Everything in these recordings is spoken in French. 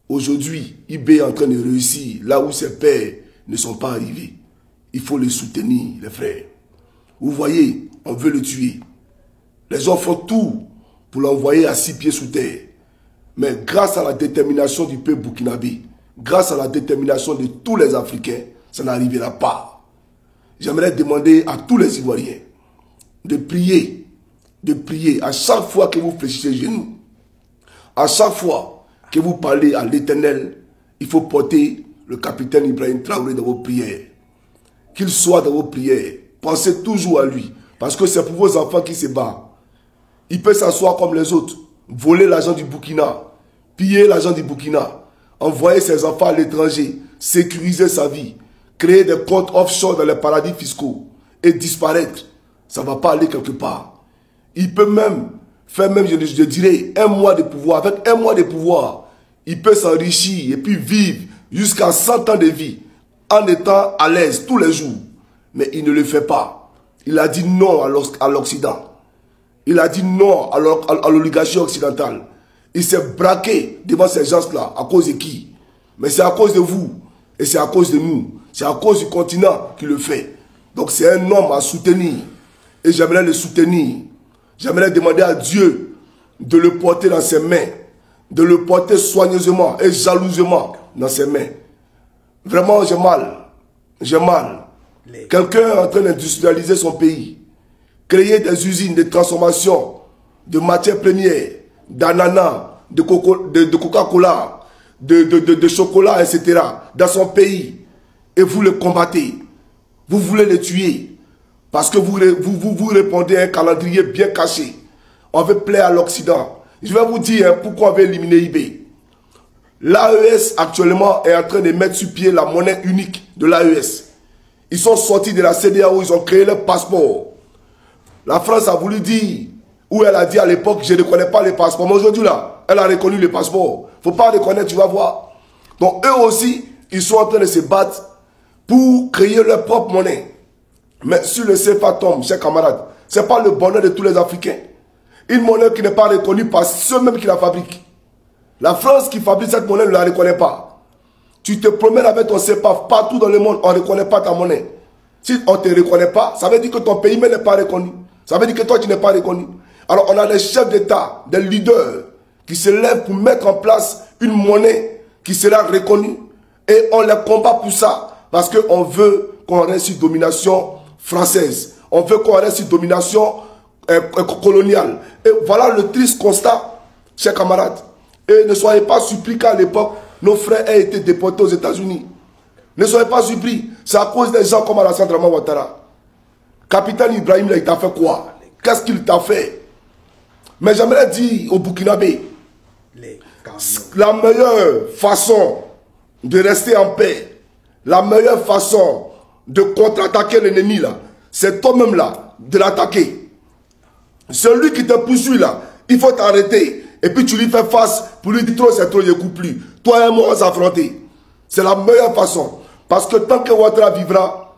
Aujourd'hui, IB est en train de réussir là où ses pères ne sont pas arrivés. Il faut les soutenir, les frères. Vous voyez, on veut le tuer. Les gens font tout pour l'envoyer à 6 pieds sous terre. Mais grâce à la détermination du peuple burkinabé, grâce à la détermination de tous les Africains, ça n'arrivera pas. J'aimerais demander à tous les Ivoiriens de prier à chaque fois que vous fléchissez les genoux, à chaque fois que vous parlez à l'Éternel, il faut porter le capitaine Ibrahim Traoré dans vos prières. Qu'il soit dans vos prières. Pensez toujours à lui. Parce que c'est pour vos enfants qui se battent. Il peut s'asseoir comme les autres, voler l'argent du Burkina, piller l'argent du Burkina, envoyer ses enfants à l'étranger, sécuriser sa vie, créer des comptes offshore dans les paradis fiscaux et disparaître. Ça ne va pas aller quelque part. Il peut même faire, je dirais, 1 mois de pouvoir. Avec 1 mois de pouvoir, il peut s'enrichir et puis vivre jusqu'à 100 ans de vie en étant à l'aise tous les jours. Mais il ne le fait pas. Il a dit non à l'Occident. Il a dit non à l'oligarchie occidentale. Il s'est braqué devant ces gens-là. À cause de qui? Mais c'est à cause de vous. Et c'est à cause de nous. C'est à cause du continent qui le fait. Donc c'est un homme à soutenir. Et j'aimerais le soutenir. J'aimerais demander à Dieu de le porter dans ses mains. De le porter soigneusement et jalousement dans ses mains. Vraiment, j'ai mal. J'ai mal. Quelqu'un est en train d'industrialiser son pays. Créer des usines de transformation de matières premières, d'ananas, de Coca-Cola, de chocolat, etc. dans son pays. Et vous le combattez. Vous voulez le tuer. Parce que vous répondez à un calendrier bien caché. On veut plaire à l'Occident. Je vais vous dire pourquoi on veut éliminer IB. L'AES actuellement est en train de mettre sur pied la monnaie unique de l'AES. Ils sont sortis de la CEDEAO, ils ont créé leur passeport. La France a voulu dire, ou elle a dit à l'époque, je ne connais pas les passeports. Mais aujourd'hui là, elle a reconnu les passeports. Il ne faut pas reconnaître, tu vas voir. Donc eux aussi, ils sont en train de se battre pour créer leur propre monnaie. Mais sur le CFA tombe, chers camarades, ce n'est pas le bonheur de tous les Africains. Une monnaie qui n'est pas reconnue par ceux-mêmes qui la fabriquent. La France qui fabrique cette monnaie ne la reconnaît pas. Tu te promènes avec ton CFA partout dans le monde, on ne reconnaît pas ta monnaie. Si on ne te reconnaît pas, ça veut dire que ton pays même n'est pas reconnu. Ça veut dire que toi, tu n'es pas reconnu. Alors, on a des chefs d'État, des leaders qui se lèvent pour mettre en place une monnaie qui sera reconnue. Et on les combat pour ça. Parce qu'on veut qu'on reste sur domination française. On veut qu'on reste sur domination coloniale. Et voilà le triste constat, chers camarades. Et ne soyez pas surpris qu'à l'époque, nos frères aient été déportés aux États-Unis. Ne soyez pas surpris. C'est à cause des gens comme Alassane Draman Ouattara. Capitaine Ibrahim, il t'a fait quoi? Qu'est-ce qu'il t'a fait? Mais j'aimerais dire au Burkinabé, la meilleure façon de rester en paix, la meilleure façon de contre-attaquer l'ennemi là, c'est toi-même là, de l'attaquer. Celui qui te poursuit là, il faut t'arrêter. Et puis tu lui fais face pour lui dire trop c'est trop, je ne coupe plus. Toi et moi on s'affronter. C'est la meilleure façon. Parce que tant que Ouattara vivra,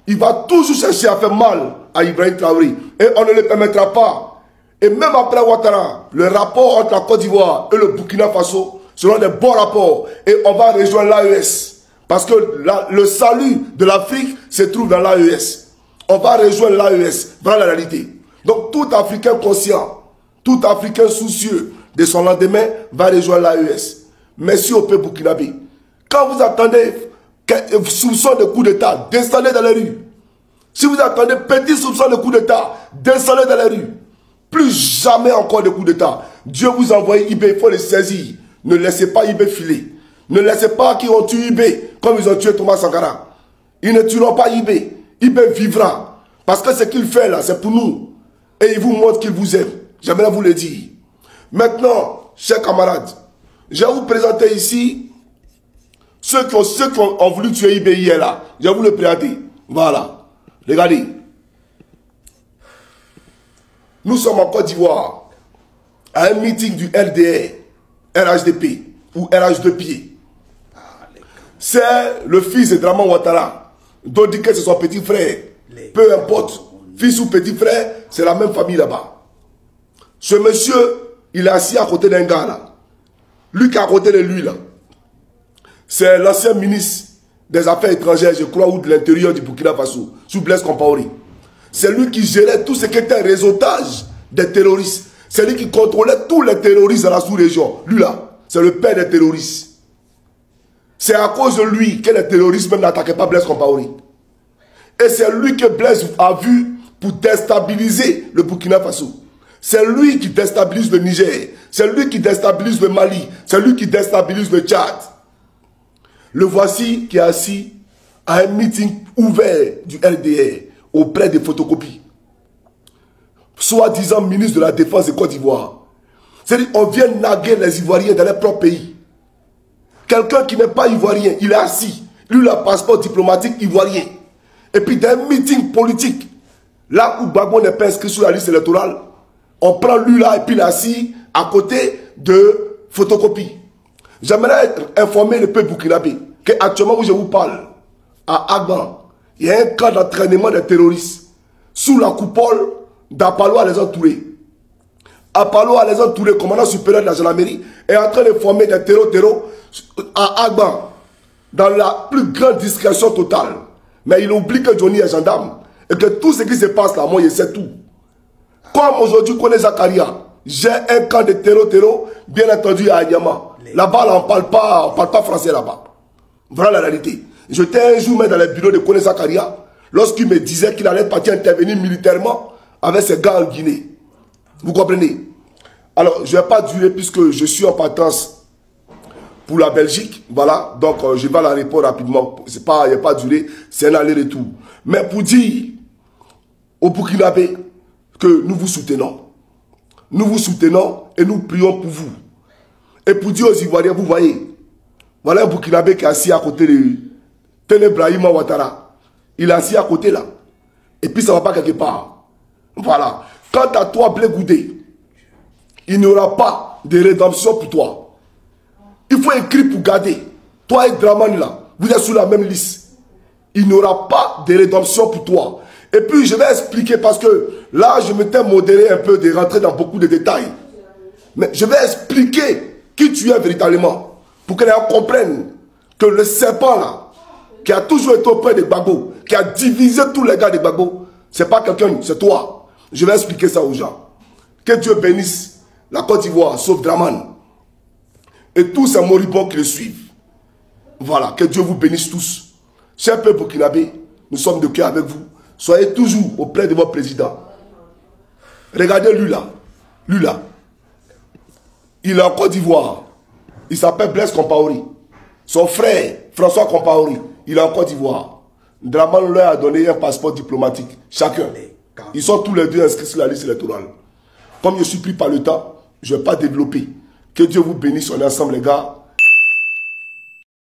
il va toujours chercher à faire mal à Ibrahim Traoré. Et on ne le permettra pas. Et même après Ouattara, le rapport entre la Côte d'Ivoire et le Burkina Faso seront des bons rapports. Et on va rejoindre l'AES. Parce que le salut de l'Afrique se trouve dans l'AES. On va rejoindre l'AES. Voilà la réalité. Donc tout Africain conscient, tout Africain soucieux de son lendemain va rejoindre l'AES. Merci au peuple burkinabé. Quand vous attendez soupçon de coup d'État, descendez dans les rues. Si vous attendez petit soupçon de coup d'État, descendez dans les rues. Plus jamais encore de coup d'État. Dieu vous envoie IB, il faut les saisir. Ne laissez pas IB filer. Ne laissez pas qu'ils ont tué IB comme ils ont tué Thomas Sankara. Ils ne tueront pas IB. IB vivra. Parce que ce qu'il fait là, c'est pour nous. Et il vous montre qu'il vous aime. J'aimerais vous le dire. Maintenant, chers camarades, je vais vous présenter ici ceux qui ont voulu tuer IB hier là. Je vais vous le présenter. Voilà. Regardez. Nous sommes en Côte d'Ivoire à un meeting du LDR, RHDP ou RH2P. C'est le fils de Draman Ouattara. Dodike, c'est son petit frère. Peu importe. Fils ou petit frère, c'est la même famille là-bas. Ce monsieur, il est assis à côté d'un gars là. Lui qui est à côté de lui là. C'est l'ancien ministre des Affaires étrangères, je crois, ou de l'intérieur du Burkina Faso, sous Blaise Compaoré. C'est lui qui gérait tout ce qui était réseautage des terroristes. C'est lui qui contrôlait tous les terroristes dans la sous-région. Lui là, c'est le père des terroristes. C'est à cause de lui que les terroristes même n'attaquaient pas Blaise Compaoré. Et c'est lui que Blaise a vu pour déstabiliser le Burkina Faso. C'est lui qui déstabilise le Niger. C'est lui qui déstabilise le Mali. C'est lui qui déstabilise le Tchad. Le voici qui est assis à un meeting ouvert du LDR auprès des photocopies. Soi-disant ministre de la Défense de Côte d'Ivoire. C'est-à-dire qu'on vient naguer les Ivoiriens dans leur propre pays. Quelqu'un qui n'est pas Ivoirien, il est assis. Lui, il a un passeport diplomatique ivoirien. Et puis, dans un meeting politique, là où Gbagbo n'est pas inscrit sur la liste électorale, on prend lui là et puis il est assis à côté de photocopies. J'aimerais informer le peuple burkinabé qu'actuellement où je vous parle, à Agban, il y a un camp d'entraînement des terroristes sous la coupole d'Apalo Alexandre Touré. Apalo Alexandre Touré, commandant supérieur de la gendarmerie, est en train de former des terreaux à Agban dans la plus grande discrétion totale. Mais il oublie que Johnny est gendarme et que tout ce qui se passe là, moi je sais tout. Comme aujourd'hui, connaît Zakaria, j'ai un camp de terreau, bien entendu à Ayama. Là-bas, on ne parle pas français là-bas. Voilà la réalité. J'étais un jour même dans le bureau de Kone Zakaria, lorsqu'il me disait qu'il allait partir intervenir militairement avec ses gars en Guinée. Vous comprenez? Alors, je ne vais pas durer puisque je suis en partance pour la Belgique. Voilà, donc je vais la répondre rapidement. Il n'y a pas duré, c'est un aller-retour. Mais pour dire au Burkinabé que nous vous soutenons. Nous vous soutenons et nous prions pour vous. Et pour dire aux Ivoiriens, vous voyez, voilà un Burkinabé qui est assis à côté de Tene Brahima Ouattara. Il est assis à côté là. Et puis ça ne va pas quelque part. Voilà. Quant à toi, Blé Goudé, il n'y aura pas de rédemption pour toi. Il faut écrire pour garder. Toi et Draman là, vous êtes sur la même liste. Il n'y aura pas de rédemption pour toi. Et puis je vais expliquer parce que là je m'étais modéré un peu de rentrer dans beaucoup de détails. Mais je vais expliquer qui tu es véritablement. Pour que les gens comprennent que le serpent là, qui a toujours été auprès de Gbagbo, qui a divisé tous les gars de Gbagbo, c'est pas quelqu'un, c'est toi. Je vais expliquer ça aux gens. Que Dieu bénisse la Côte d'Ivoire, sauf Draman. Et tous ces moribonds qui le suivent. Voilà, que Dieu vous bénisse tous. Chers peuple burkinabé, nous sommes de cœur avec vous. Soyez toujours auprès de votre président. Regardez lui là. Lui là. Il est en Côte d'Ivoire. Il s'appelle Blaise Compaoré. Son frère, François Compaoré, il est en Côte d'Ivoire. Draman leur a donné un passeport diplomatique. Chacun. Ils sont tous les deux inscrits sur la liste électorale. Comme je suis pris par le temps, je ne vais pas développer. Que Dieu vous bénisse, on est ensemble les gars.